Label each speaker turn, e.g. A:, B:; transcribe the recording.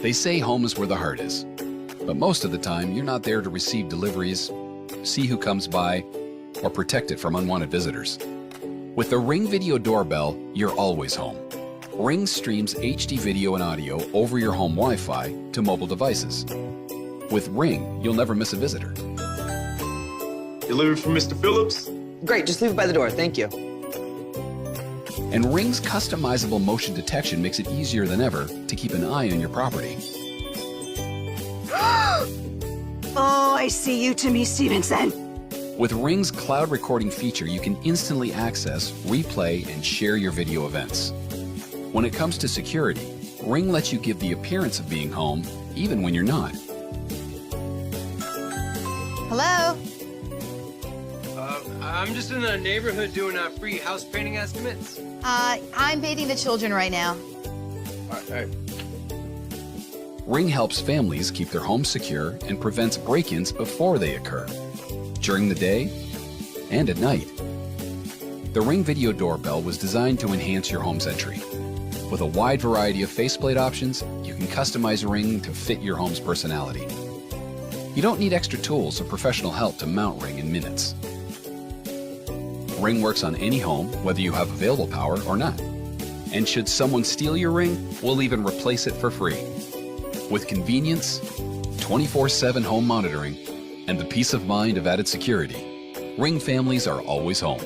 A: They say home is where the heart is, but most of the time you're not there to receive deliveries, see who comes by, or protect it from unwanted visitors. With the Ring Video Doorbell, you're always home. Ring streams HD video and audio over your home Wi-Fi to mobile devices. With Ring, you'll never miss a visitor.
B: Delivery from Mr. Phillips?
C: Great, just leave it by the door, thank you.
A: And Ring's customizable motion detection makes it easier than ever to keep an eye on your property.
D: Oh, I see you, Timmy Stevenson.
A: With Ring's cloud recording feature, you can instantly access, replay, and share your video events. When it comes to security, Ring lets you give the appearance of being home, even when you're not.
E: Hello?
F: I'm just in the neighborhood doing free house painting estimates.
E: I'm bathing the children right now.
F: All right.
A: Ring helps families keep their homes secure and prevents break-ins before they occur, during the day and at night. The Ring Video Doorbell was designed to enhance your home's entry. With a wide variety of faceplate options, you can customize Ring to fit your home's personality. You don't need extra tools or professional help to mount Ring in minutes. Ring works on any home, whether you have available power or not. And should someone steal your Ring, we'll even replace it for free. With convenience, 24/7 home monitoring, and the peace of mind of added security, Ring families are always home.